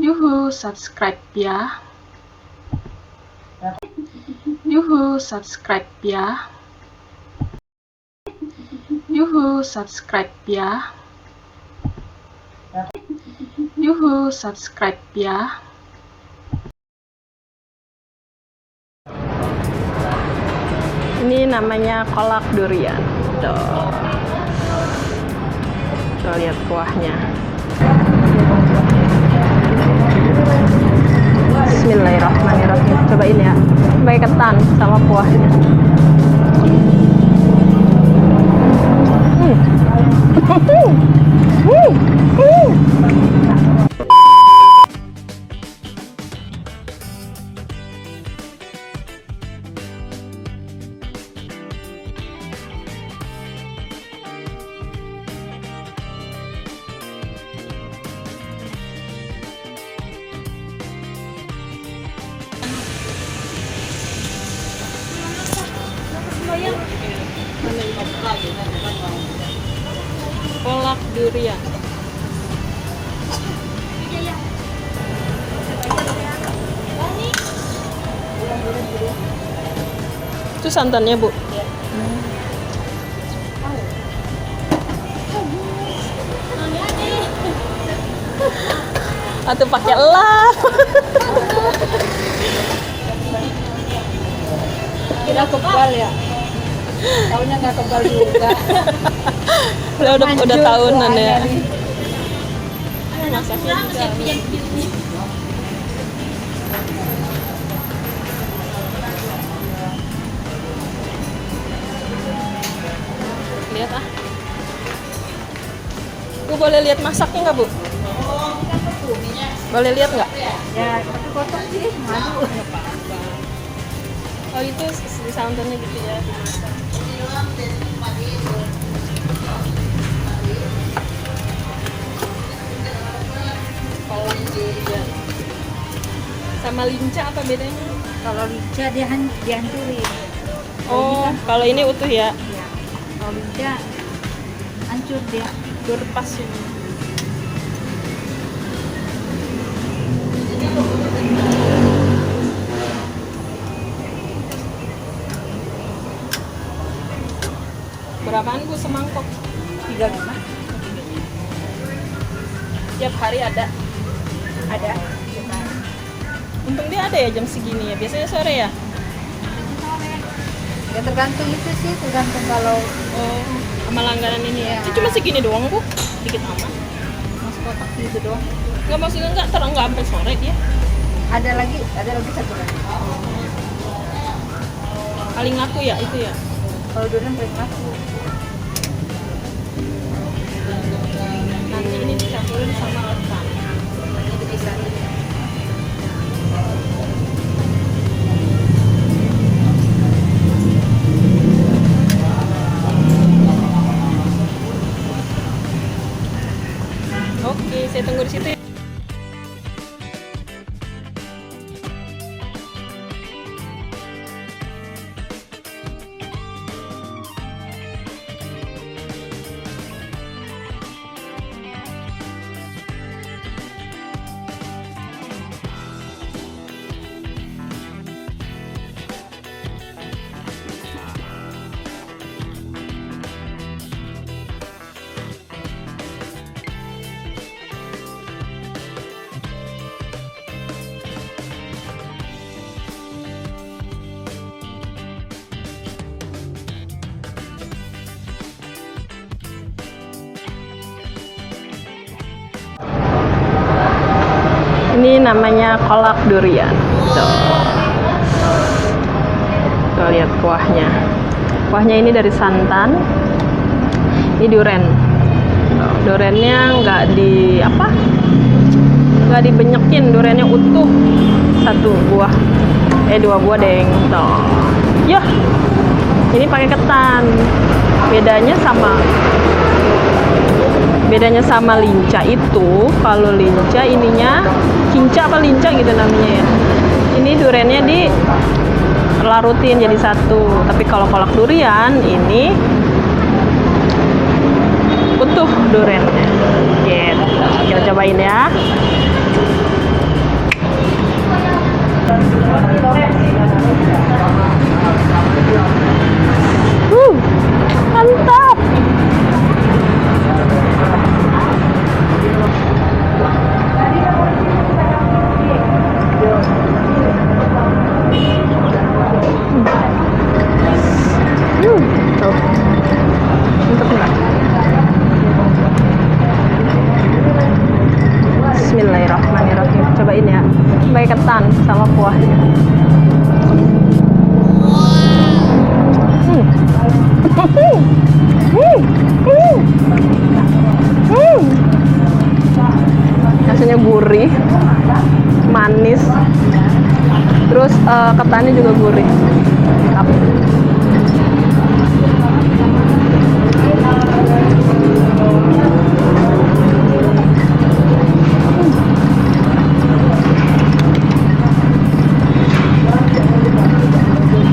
Yuhu, subscribe ya. Yuhu, subscribe ya. Yuhu, subscribe ya. Yuhu, subscribe ya. Ini namanya kolak durian. Tuh. Kita lihat kuahnya. Bismillahirrahmanirrahim. Cobain ya. Pakai ketan sama kuahnya. Kolak durian. Itu santannya, Bu. Atau pakai lap. Kira kebal ya? Taunya nggak kebal juga. udah tahunan ya. Masaknya juga. Lihat ah. Bu, boleh lihat masaknya nggak, Bu? Boleh lihat nggak? Ya, tapi kotor sih, madu. Oh, itu di santannya gitu ya, dimasak. Kolak durian. Sama linca apa bedanya? Kalau linca dia dihancurin. Oh, kalau ini utuh ya? Ya. Kalau linca hancur dia. Berpas ini. Berapaan, Bu, semangkok? 35. Tiap hari ada. Ada. Untung dia ada ya jam segini ya. Biasanya sore ya? Ya tergantung itu sih, tergantung kalau Oh, sama langganan ini ya. Ya. Ini cuma segini doang, Bu. Dikit amat. masuk kotak gitu doang. Nggak, maksudnya nggak sampai sore dia. Ada lagi satu lagi. Paling laku ya itu ya. Kalau durian paling laku. Nanti ini dicampurin sama ketan. Itu bisa. Oke, saya tunggu di situ ya. Ini namanya kolak durian. Tuh, lihat kuahnya. Kuahnya ini dari santan. Ini durian. Duriannya nggak dibenyekin, duriannya utuh. Satu buah. Dua buah, deng. Tuh. Yah. Ini pakai ketan. Bedanya sama linca itu, kalau linca ininya kinca apa linca gitu namanya ya. Ini duriannya dilarutin jadi satu. Tapi kalau kolak durian ini utuh duriannya. Gitu. Kita cobain ya. Mantap. Tuh. Mantap nggak? Bismillahirrahmanirrahim. Cobain ya. Pakai ketan sama kuahnya. Rasanya gurih, manis, terus ketannya juga gurih. Mantap.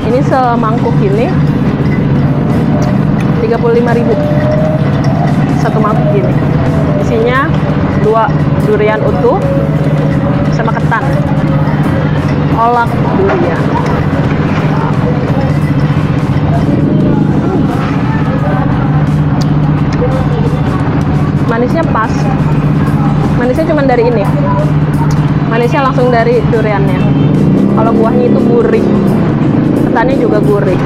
Ini semangkuk ini 35.000 satu mangkuk gini. Isinya 2 durian utuh sama ketan, kolak durian. Manisnya pas, manisnya cuma dari ini, manisnya langsung dari duriannya. Kalau buahnya itu gurih, ketannya juga gurih.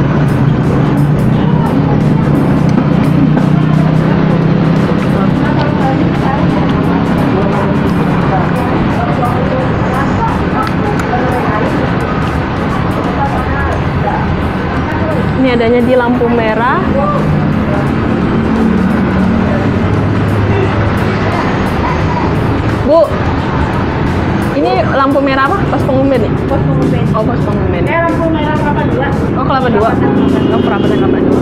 Ini adanya di lampu merah. Bu, ini lampu merah apa? Pas pengumben nih? Pos pengumben. Oh, pas pengumben. Lampu merah kelapa 2. Oh, kelapa 2. Oh, perapatan kelapa 2.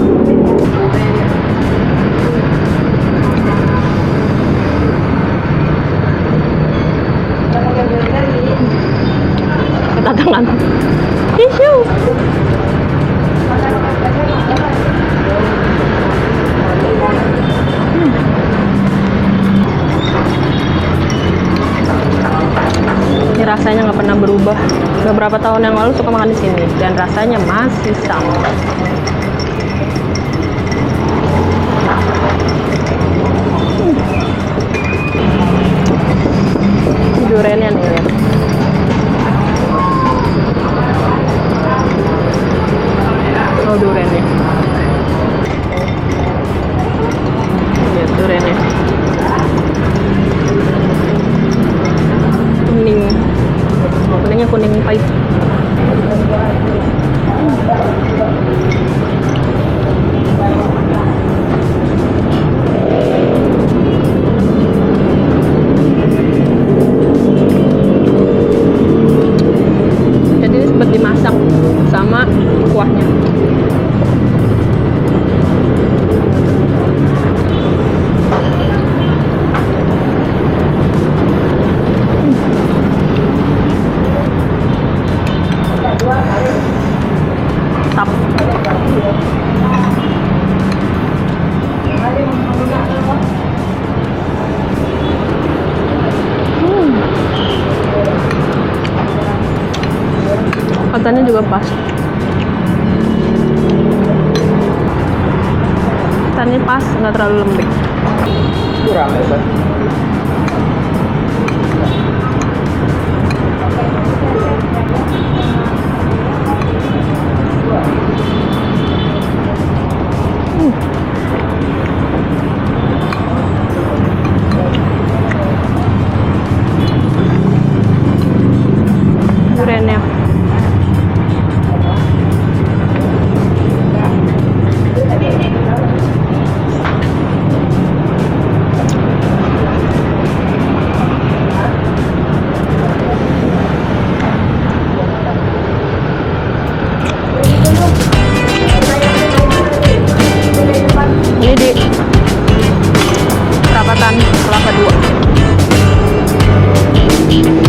Ketatangan. Tisu. Ini rasanya nggak pernah berubah. Beberapa tahun yang lalu suka makan di sini dan rasanya masih sama. Duriannya nih ya. Oh, duriannya. Lihat duriannya. Kuning. Kuningnya kuning pahit. Jadi ini sempat dimasak sama kuahnya. Tap. Katanya juga pas. Katanya pas, nggak terlalu lembek. Kurang ya, Pak? Duriannya. Ini di perapatan kelapa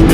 2.